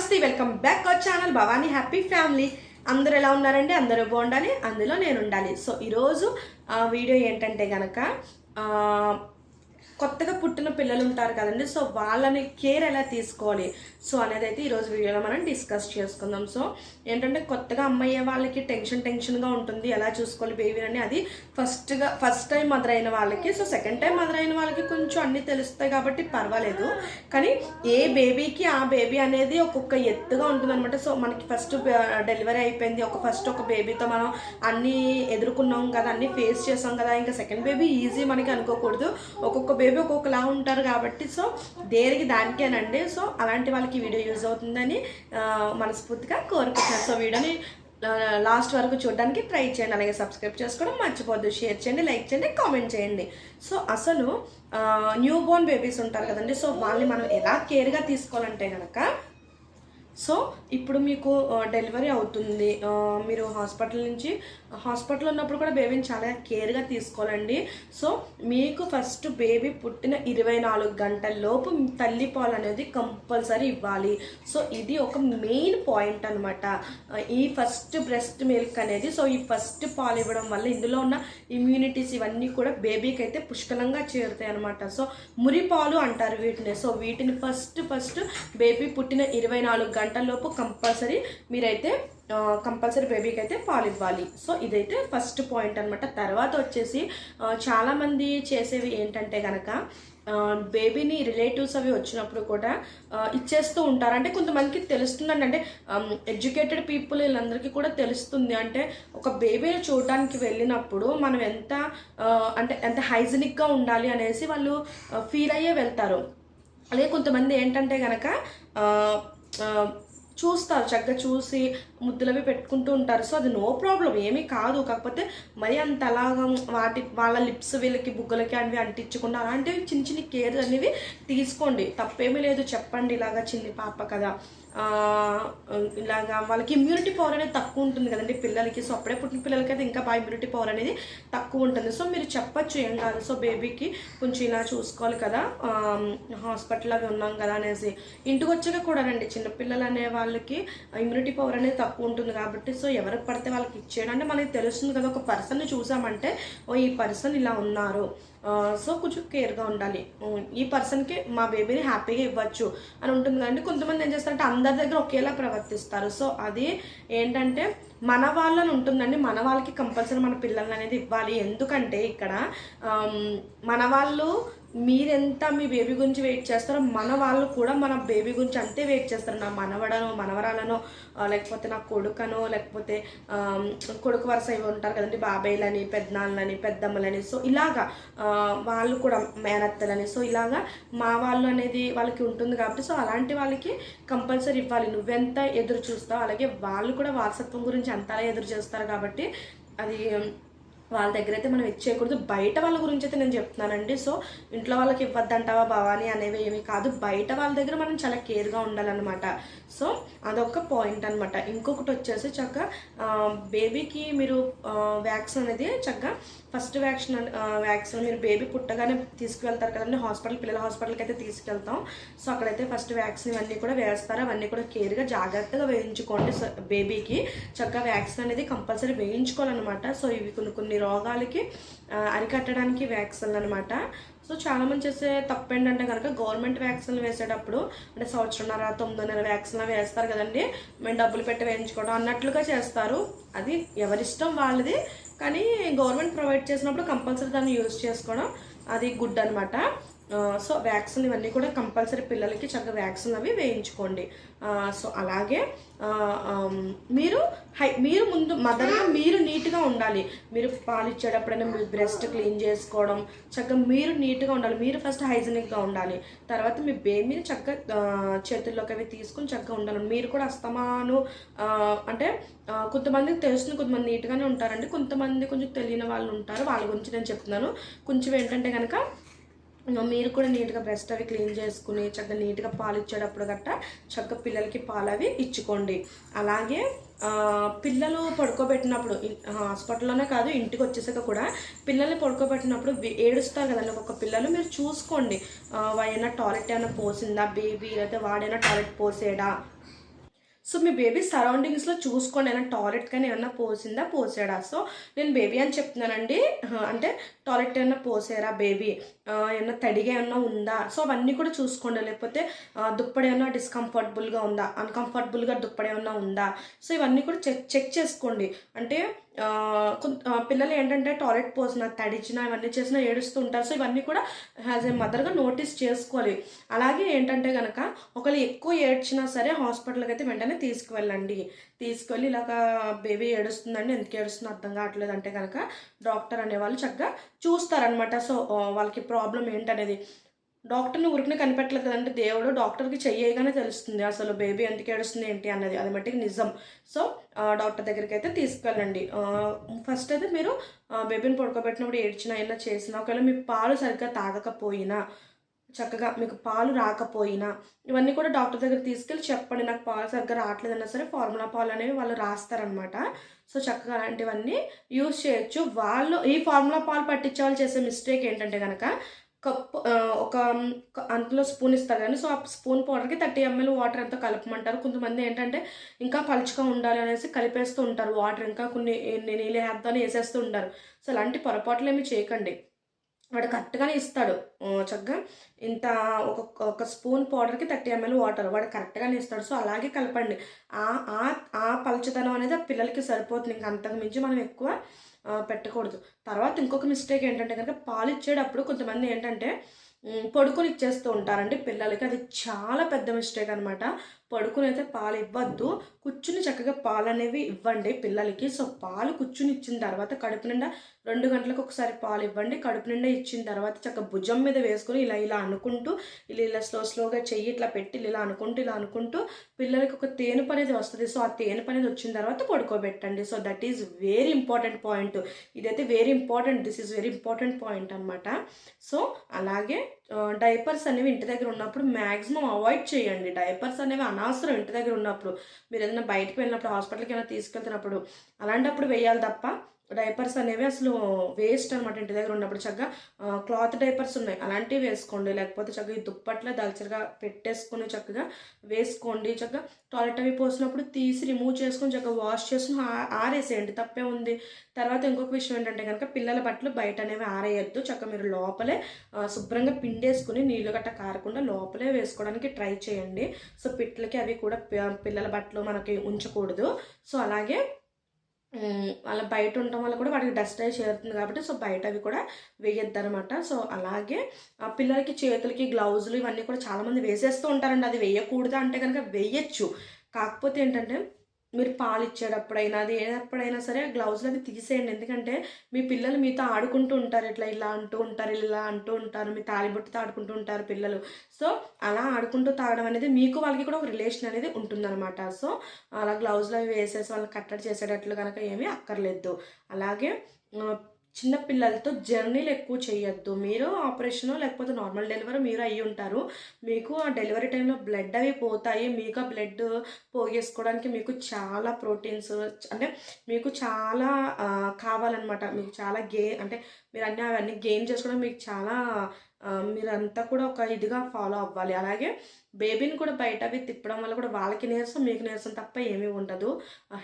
నమస్తే, welcome back our channel Bhavani happy family. అందరూ ఎలా ఉన్నారండి? అందరూ బాగుండాలి, అందులో నేను ఉండాలి. సో ఈరోజు వీడియో ఏంటంటే కనుక కొత్తగా పుట్టిన పిల్లలు ఉంటారు కదండి, సో వాళ్ళని కేర్ ఎలా తీసుకోవాలి సో అనేది అయితే ఈరోజు వీడియోలో మనం డిస్కస్ చేసుకుందాం. సో ఏంటంటే కొత్తగా అమ్మయ్యే వాళ్ళకి టెన్షన్గా ఉంటుంది, ఎలా చూసుకోవాలి బేబీని అని. అది ఫస్ట్ టైం మదర్ అయిన వాళ్ళకి, సో సెకండ్ టైం మదర్ అయిన వాళ్ళకి కొంచెం అన్నీ తెలుస్తాయి కాబట్టి పర్వాలేదు. కానీ ఏ బేబీకి ఆ బేబీ అనేది ఒక్కొక్క ఎత్తుగా ఉంటుంది అనమాట. సో మనకి ఫస్ట్ డెలివరీ అయిపోయింది, ఒక బేబీతో మనం అన్నీ ఎదుర్కొన్నాం కదా, అన్నీ ఫేస్ చేసాం కదా, ఇంకా సెకండ్ బేబీ ఈజీ మనకి అనుకోకూడదు. ఒక్కొక్క బేబీ ఒక్కొక్కలా ఉంటారు కాబట్టి సో దేనికి దానికేనండి. సో అలాంటి వాళ్ళకి వీడియో యూజ్ అవుతుందని మనస్ఫూర్తిగా కోరుకుంటున్నాను. సో వీడియోని లాస్ట్ వరకు చూడడానికి ట్రై చేయండి, అలాగే సబ్స్క్రైబ్ చేసుకోవడం మర్చిపోద్దు, షేర్ చేయండి, లైక్ చేయండి, కామెంట్ చేయండి. సో అసలు న్యూ బోర్న్ బేబీస్ ఉంటారు కదండి, సో వాళ్ళని మనం ఎలా కేర్గా తీసుకోవాలంటే కనుక, సో ఇప్పుడు మీకు డెలివరీ అవుతుంది, మీరు హాస్పిటల్ ఉన్నప్పుడు కూడా బేబీని చాలా కేర్గా తీసుకోవాలండి. సో మీకు ఫస్ట్ బేబీ పుట్టిన 24 గంటల లోపు తల్లి పాలు అనేది కంపల్సరీ ఇవ్వాలి. సో ఇది ఒక మెయిన్ పాయింట్ అనమాట, ఈ ఫస్ట్ బ్రెస్ట్ మిల్క్ అనేది. సో ఈ ఫస్ట్ పాలు ఇవ్వడం వల్ల ఇందులో ఉన్న ఇమ్యూనిటీస్ ఇవన్నీ కూడా బేబీకి అయితే పుష్కలంగా చేరుతాయి అనమాట. సో మురి పాలు అంటారు వీటిని. సో వీటిని ఫస్ట్ బేబీ పుట్టిన 24 గంటల్లోపు కంపల్సరీ బేబీకి అయితే పాలు ఇవ్వాలి. సో ఇదైతే ఫస్ట్ పాయింట్ అనమాట. తర్వాత వచ్చేసి చాలామంది చేసేవి ఏంటంటే కనుక బేబీని రిలేటివ్స్ అవి వచ్చినప్పుడు కూడా ఇచ్చేస్తూ ఉంటారు. అంటే కొంతమందికి తెలుస్తుందండి, అంటే ఎడ్యుకేటెడ్ పీపుల్ వీళ్ళందరికీ కూడా తెలుస్తుంది. అంటే ఒక బేబీని చూడడానికి వెళ్ళినప్పుడు మనం ఎంత హైజీనిక్గా ఉండాలి అనేసి వాళ్ళు ఫీల్ అయ్యే వెళ్తారు. అలాగే కొంతమంది ఏంటంటే కనుక చూస్తారు, చక్కగా చూసి ముద్దులవి పెట్టుకుంటూ ఉంటారు. సో అది నో ప్రాబ్లం, ఏమీ కాదు. కాకపోతే మరి అంత అలాగా వాళ్ళ లిప్స్ వీళ్ళకి బుగ్గలకి అవి అంటించకుండా అలాంటివి చిన్న కేర్ అనేవి తీసుకోండి, తప్పేమీ లేదు. చెప్పండి, ఇలాగా చిన్ని పాప కదా, ఇలాగా వాళ్ళకి ఇమ్యూనిటీ పవర్ అనేది తక్కువ ఉంటుంది కదండి పిల్లలకి. సో అప్పుడే పుట్టిన పిల్లలకి అయితే ఇంకా బాగా ఇమ్యూనిటీ పవర్ అనేది తక్కువ ఉంటుంది. సో మీరు చెప్పచ్చు, ఏం కాదు, సో బేబీకి కొంచెం ఇలా చూసుకోవాలి కదా, హాస్పిటల్ అవి ఉన్నాం కదా అనేసి. ఇంటికి వచ్చాక కూడా రండి, చిన్నపిల్లలు అనే వాళ్ళకి ఇమ్యూనిటీ పవర్ అనేది తక్కువ ఉంటుంది కాబట్టి సో ఎవరికి పడితే వాళ్ళకి ఇచ్చేయడం అంటే మనకి తెలుస్తుంది కదా. ఒక పర్సన్ని చూసామంటే ఈ పర్సన్ ఇలా ఉన్నారు, సో కొంచెం కేర్గా ఉండాలి, ఈ పర్సన్కి మా బేబీని హ్యాపీగా ఇవ్వచ్చు అని ఉంటుంది కదండి. కొంతమంది ఏం చేస్తారంటే అందరి దగ్గర ఒకేలా ప్రవర్తిస్తారు. సో అది ఏంటంటే మన వాళ్ళని ఉంటుందండి, మన వాళ్ళకి కంపల్సరీ మన పిల్లల్ని అనేది ఇవ్వాలి. ఎందుకంటే ఇక్కడ మన వాళ్ళు మీరెంత మీ బేబీ గురించి వెయిట్ చేస్తారో మన వాళ్ళు కూడా మన బేబీ గురించి అంతే వెయిట్ చేస్తారు. నా మనవడనో మనవరాలనో లేకపోతే నా కొడుకనో లేకపోతే కొడుకు వరుస ఇవి ఉంటారు కదండి, బాబాయ్లని, పెద్దనాళ్ళని, పెద్దమ్మలని. సో ఇలాగా వాళ్ళు కూడా మేనత్తలని, సో ఇలాగా మా వాళ్ళు అనేది వాళ్ళకి ఉంటుంది కాబట్టి సో అలాంటి వాళ్ళకి కంపల్సరీ ఇవ్వాలి. నువ్వెంత ఎదురు చూస్తావు అలాగే వాళ్ళు కూడా వారసత్వం గురించి అంతలా ఎదురు చేస్తారు కాబట్టి అది వాళ్ళ దగ్గర అయితే మనం ఇచ్చేయకూడదు. బయట వాళ్ళ గురించి అయితే నేను చెప్తున్నానండి. సో ఇంట్లో వాళ్ళకి ఇవ్వద్దంటావా భవానీ అనేవి ఏమీ కాదు, బయట వాళ్ళ దగ్గర మనం చాలా కేర్గా ఉండాలన్నమాట. సో అదొక పాయింట్ అనమాట. ఇంకొకటి వచ్చేసి చక్కగా బేబీకి మీరు వ్యాక్సిన్ అనేది చక్కగా ఫస్ట్ వ్యాక్సిన్ మీరు బేబీ పుట్టగానే తీసుకువెళ్తారు కదండి పిల్లల హాస్పిటల్కి అయితే తీసుకెళ్తాం. సో అక్కడైతే ఫస్ట్ వ్యాక్సిన్ ఇవన్నీ కూడా వేస్తారు, అవన్నీ కూడా కేర్గా జాగ్రత్తగా వేయించుకోండి. బేబీకి చక్కగా వ్యాక్సిన్ అనేది కంపల్సరీ వేయించుకోవాలన్నమాట. సో ఇవి కొన్ని రోగాలకి అరికట్టడానికి వ్యాక్సిన్లు అనమాట. సో చాలామంది చేసే తప్పు ఏంటంటే కనుక గవర్నమెంట్ వ్యాక్సిన్లు వేసేటప్పుడు అంటే 9.5 నెలల వ్యాక్సిన్లు వేస్తారు కదండి, మేము డబ్బులు పెట్టి వేయించుకోవడం అన్నట్లుగా చేస్తారు. అది ఎవరిష్టం వాళ్ళది, కానీ గవర్నమెంట్ ప్రొవైడ్ చేసినప్పుడు కంపల్సరీ దాన్ని యూజ్ చేసుకోవడం అది గుడ్ అనమాట. సో వ్యాక్సిన్ ఇవన్నీ కూడా కంపల్సరీ పిల్లలకి చక్కగా వ్యాక్సిన్ అవి వేయించుకోండి. సో అలాగే మీరు ముందు మదర్గా మీరు నీట్గా ఉండాలి. మీరు పాలు ఇచ్చేటప్పుడైనా మీ బ్రెస్ట్ క్లీన్ చేసుకోవడం, చక్కగా మీరు నీట్గా ఉండాలి. మీరు ఫస్ట్ హైజీనిక్గా ఉండాలి, తర్వాత మీ బేబీని చక్కగా చేతుల్లోకి అవి తీసుకుని చక్కగా ఉండాలి. మీరు కూడా అస్తమాను అంటే కొంతమందికి తెలుస్తుంది, కొంతమంది నీట్గానే ఉంటారండి, కొంతమంది కొంచెం తెలియని వాళ్ళు ఉంటారు, వాళ్ళ గురించి నేను చెప్తున్నాను. కొంచెం ఏంటంటే కనుక మీరు కూడా నీట్గా బ్రెస్ట్ అవి క్లీన్ చేసుకుని చక్కగా నీట్గా పాలు ఇచ్చేటప్పుడు గట్టా చక్కగా పిల్లలకి పాలు అవి ఇచ్చుకోండి. అలాగే పిల్లలు పడుకోబెట్టినప్పుడు హాస్పిటల్లోనే కాదు ఇంటికి వచ్చేసాక కూడా పిల్లల్ని పడుకోబెట్టినప్పుడు ఏడుస్తారు కదండి ఒక్కొక్క పిల్లలు, మీరు చూసుకోండి ఏమైనా టాయిలెట్ ఏమైనా పోసిందా బేబీ, లేకపోతే వాడైనా టాయిలెట్ పోసేడా సో మీ బేబీ సరౌండింగ్స్లో చూసుకోండి, ఏమైనా టాయిలెట్ కానీ ఏమన్నా పోసిందా పోసాడా. సో నేను బేబీ అని చెప్తున్నానండి, అంటే టాయిలెట్ ఏమన్నా పోసారా బేబీ, ఏమన్నా తడిగా ఏమన్నా ఉందా, సో అవన్నీ కూడా చూసుకోండి. లేకపోతే దుప్పటి ఏమన్నా డిస్కంఫర్టబుల్గా ఉందా, అన్కంఫర్టబుల్గా దుప్పటి ఏమన్నా ఉందా, సో ఇవన్నీ కూడా చెక్ చేసుకోండి. అంటే పిల్లలు ఏంటంటే టాయిలెట్ పోసిన తడిచినా ఇవన్నీ చేసినా ఏడుస్తూ ఉంటారు. సో ఇవన్నీ కూడా యాజ్ ఏ మదర్గా నోటీస్ చేసుకోవాలి. అలాగే ఏంటంటే కనుక ఒకవేళ ఎక్కువ ఏడ్చినా సరే హాస్పిటల్కి అయితే వెంటనే తీసుకువెళ్ళండి. తీసుకెళ్ళి ఇలాగ బేబీ ఏడుస్తుందండి, ఎందుకు ఏడుస్తుందో అర్థం కావట్లేదు అంటే కనుక డాక్టర్ అనేవాళ్ళు చక్కగా చూస్తారనమాట. సో వాళ్ళకి ప్రాబ్లం ఏంటనేది డాక్టర్ని ఊరికనే కనిపెట్టలేదు కదంటే దేవుడు, డాక్టర్కి చెయ్యగానే తెలుస్తుంది అసలు బేబీ ఎందుకు ఏడుస్తుంది ఏంటి అన్నది, అది మట్టికి నిజం. సో డాక్టర్ దగ్గరికి అయితే తీసుకెళ్ళండి. ఫస్ట్ అయితే మీరు బేబీని పడుకోబెట్టినప్పుడు ఏడ్చినా ఏమైనా చేసినా, ఒకవేళ మీ పాలు సరిగ్గా తాగకపోయినా, చక్కగా మీకు పాలు రాకపోయినా ఇవన్నీ కూడా డాక్టర్ దగ్గర తీసుకెళ్ళి చెప్పండి, నాకు పాలు సరిగ్గా రావట్లేదన్నా సరే ఫార్ములా పాలు అనేవి వాళ్ళు రాస్తారనమాట. సో చక్కగా అలాంటివన్నీ యూజ్ చేయొచ్చు. వాళ్ళు ఈ ఫార్ములా పాలు పట్టించే వాళ్ళు చేసే మిస్టేక్ ఏంటంటే కనుక కప్పు ఒక అంతలో స్పూన్ ఇస్తారు కానీ, సో ఆ స్పూన్ పౌడర్కి 30 ml వాటర్ ఎంతో కలపమంటారు. కొంతమంది ఏంటంటే ఇంకా పలుచగా ఉండాలి అనేసి కలిపేస్తూ ఉంటారు వాటర్, ఇంకా కొన్ని నీళ్ళు వేద్దామని వేసేస్తూ ఉంటారు. సో అలాంటి పొరపాట్లు ఏమి చేయకండి. వాడు కరెక్ట్గానే ఇస్తాడు. చక్కగా ఇంత ఒక ఒక స్పూన్ పౌడర్కి 30 ml వాటర్ వాడు కరెక్ట్గానే ఇస్తాడు. సో అలాగే కలపండి. ఆ ఆ ఆ పలుచదనం అనేది ఆ పిల్లలకి సరిపోతుంది. ఇంక అంతకు మించి మనం ఎక్కువ పెట్టకూడదు. తర్వాత ఇంకొక మిస్టేక్ ఏంటంటే కనుక పాలు ఇచ్చేటప్పుడు కొంతమంది ఏంటంటే పడుకొని ఇచ్చేస్తూ ఉంటారండి పిల్లలకి. అది చాలా పెద్ద మిస్టేక్ అనమాట. పడుకుని అయితే పాలు ఇవ్వద్దు, కూర్చుని చక్కగా పాలు అనేవి ఇవ్వండి పిల్లలకి. సో పాలు కూర్చుని ఇచ్చిన తర్వాత కడుపు నిండా 2 గంటలకు ఒకసారి పాలు ఇవ్వండి. కడుపు నిండా ఇచ్చిన తర్వాత చక్కగా భుజం మీద వేసుకొని ఇలా ఇలా అనుకుంటూ ఇలా స్లోగా చెయ్యి ఇట్లా పెట్టి ఇలా అనుకుంటూ పిల్లలకి ఒక తేనుపు అనేది వస్తుంది. సో ఆ తేనుపు అనేది వచ్చిన తర్వాత పడుకోబెట్టండి. So that is very important point. ఇదైతే this is very important point అనమాట. సో అలాగే డైపర్స్ అనేవి ఇంటి దగ్గర ఉన్నప్పుడు మ్యాక్సిమం అవాయిడ్ చేయండి. డైపర్స్ అనేవి అనవసరం ఇంటి దగ్గర ఉన్నప్పుడు. మీరు ఏదైనా బయటకు వెళ్ళినప్పుడు, హాస్పిటల్కి ఏమైనా తీసుకెళ్తున్నప్పుడు అలాంటప్పుడు వేయాలి తప్ప డైపర్స్ అనేవి అసలు వేస్ట్ అనమాట. ఇంటి దగ్గర ఉన్నప్పుడు చక్కగా క్లాత్ డైపర్స్ ఉన్నాయి, అలాంటివి వేసుకోండి. లేకపోతే చక్కగా ఈ దుప్పట్లో దళచరగా పెట్టేసుకొని చక్కగా వేసుకోండి. చక్కగా టాయిలెట్ అవి పోసినప్పుడు తీసి రిమూవ్ చేసుకొని చక్కగా వాష్ చేసుకుని ఆరేసేయండి, తప్పే ఉంది. తర్వాత ఇంకొక విషయం ఏంటంటే కనుక పిల్లల బట్టలు బయట అనేవి ఆరేయద్దు. చక్కగా మీరు లోపలే శుభ్రంగా పిండేసుకుని నీళ్ళు గట్ట కారకుండా లోపలే వేసుకోవడానికి ట్రై చేయండి. సో పిట్లకి అవి కూడా పిల్లల బట్టలు మనకి ఉంచకూడదు. సో అలాగే అలా బయట ఉండటం వల్ల కూడా వాటికి డస్ట్ అయి చేరుతుంది కాబట్టి సో బయట అవి కూడా వేయొద్దు అనమాట. సో అలాగే పిల్లలకి చేతులకి గ్లౌజులు ఇవన్నీ కూడా చాలామంది వేసేస్తూ ఉంటారండి. అది వేయకూడదు అంటే కనుక వేయచ్చు. కాకపోతే ఏంటంటే మీరు పాలు ఇచ్చేటప్పుడైనా అది ఏదప్పుడైనా సరే గ్లౌజులు అవి తీసేయండి. ఎందుకంటే మీ పిల్లలు మీతో ఆడుకుంటూ ఉంటారు, ఇలా అంటూ ఉంటారు, ఇలా అంటూ ఉంటారు, మీ తాలిబొట్టుతో ఆడుకుంటూ ఉంటారు పిల్లలు. సో అలా ఆడుకుంటూ తాగడం అనేది మీకు వాళ్ళకి కూడా ఒక రిలేషన్ అనేది ఉంటుందన్నమాట. సో అలా గ్లౌజులు అవి వేసేసి వాళ్ళని కట్టడి చేసేటట్లు కనుక ఏమీ అక్కర్లేదు. అలాగే చిన్న పిల్లలతో జర్నీలు ఎక్కువ చేయొద్దు. మీరు ఆపరేషన్ లేకపోతే నార్మల్ డెలివరీ మీరు అయ్యి ఉంటారు. మీకు ఆ డెలివరీ టైంలో బ్లడ్ అవి పోతాయి. మీకు ఆ బ్లడ్ పోగేసుకోవడానికి మీకు చాలా ప్రోటీన్స్ అంటే మీకు చాలా కావాలన్నమాట. మీకు చాలా అంటే మీరు అవన్నీ గెయిన్ చేసుకోవడం మీకు చాలా మీరంతా కూడా ఒక ఇదిగా ఫాలో అవ్వాలి. అలాగే బేబీని కూడా బయట అవి తిప్పడం వల్ల కూడా వాళ్ళకి నీరసం మీకు నీరసం తప్ప ఏమీ ఉండదు.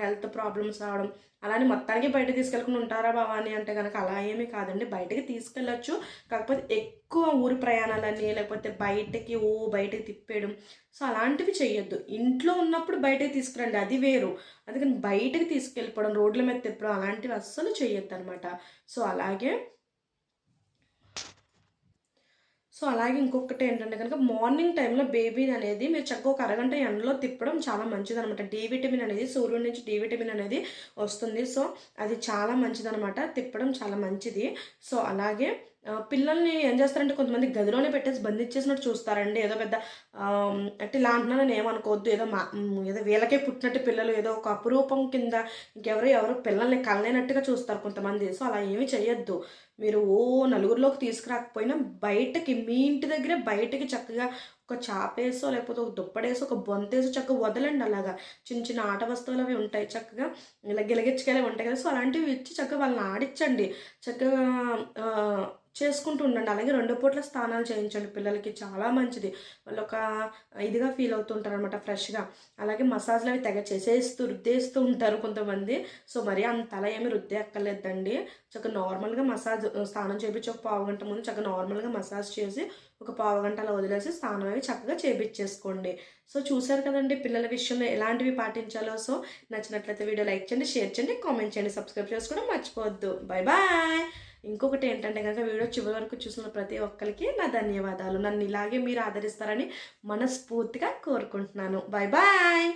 హెల్త్ ప్రాబ్లమ్స్ రావడం అలానే మొత్తానికి బయట తీసుకెళ్ళకుండా ఉంటారా భవాని అంటే కనుక అలా ఏమీ కాదండి. బయటకి తీసుకెళ్ళచ్చు, కాకపోతే ఎక్కువ ఊరి ప్రయాణాలని లేకపోతే బయటకి తిప్పేయడం సో అలాంటివి చెయ్యొద్దు. ఇంట్లో ఉన్నప్పుడు బయటకి తీసుకురండి, అది వేరు. అందుకని బయటకి తీసుకెళ్ళిపోవడం, రోడ్ల మీద తిప్పడం అలాంటివి అస్సలు చెయ్యొద్దు అనమాట. సో అలాగే ఇంకొకటి ఏంటంటే కనుక మార్నింగ్ టైంలో బేబీని అనేది మీరు చక్కగా ఒక అరగంట ఎండలో తిప్పడం చాలా మంచిది అనమాట. డి విటమిన్ అనేది సూర్యుడి నుంచి డి విటమిన్ అనేది వస్తుంది. సో అది చాలా మంచిదనమాట, తిప్పడం చాలా మంచిది. సో అలాగే పిల్లల్ని ఏం చేస్తారంటే కొంతమంది గదిలోనే పెట్టేసి బంధించేసినట్టు చూస్తారండి. ఏదో పెద్ద అంటే ఇలా అంటున్నానని ఏమనుకోవద్దు. ఏదో వీళ్ళకే పుట్టినట్టు పిల్లలు ఏదో ఒక అపురూపం కింద ఎవరు పిల్లల్ని కలలేనట్టుగా చూస్తారు కొంతమంది. సో అలా ఏమీ చెయ్యొద్దు. మీరు నలుగురిలోకి తీసుకురాకపోయినా బయటకి మీ ఇంటి దగ్గరే బయటకి చక్కగా ఒక చాపేసో లేకపోతే ఒక దుప్పడేసో ఒక బొంతేసో చక్కగా వదలండి. అలాగా చిన్న చిన్న ఆట వస్తువులు అవి ఉంటాయి, చక్కగా ఇలా గిలగిచ్చుకెళ్ళి ఉంటాయి కదా. సో అలాంటివి ఇచ్చి చక్కగా వాళ్ళని ఆడించండి. చక్కగా చేసుకుంటూ ఉండండి. అలాగే 2 పూట్ల స్నానాలు చేయించండి పిల్లలకి, చాలా మంచిది. వాళ్ళు ఒక ఇదిగా ఫీల్ అవుతుంటారనమాట ఫ్రెష్‌గా. అలాగే మసాజ్‌లు అవి తెగ చేసేస్తూ, రుద్దేస్తూ ఉంటారు కొంతమంది. సో, మరి అంతలా ఏమి రుద్దే అక్కర్లేదండి. చక్కగా నార్మల్‌గా స్నానం చేపించి ఒక పావుగంట ముందు చక్కగా నార్మల్‌గా మసాజ్ చేసి, ఒక పావుగంట అలా వదిలేసి స్నానం అవి చక్కగా చేపించేసుకోండి. సో, చూసారు కదండీ పిల్లల విషయంలో ఎలాంటివి పాటించాలో. సో, నచ్చినట్లయితే వీడియో లైక్ చేయండి, షేర్ చేయండి, కామెంట్ చేయండి, సబ్స్క్రైబ్ చేసుకోవడం మర్చిపోవద్దు. Bye bye. ఇంకొకటి ఏంటంటే కనుక వీడియో చివరి వరకు చూసిన ప్రతి ఒక్కరికి నా ధన్యవాదాలు. నన్ను ఇలాగే మీరు ఆదరిస్తారని మనస్ఫూర్తిగా కోరుకుంటున్నాను. Bye bye.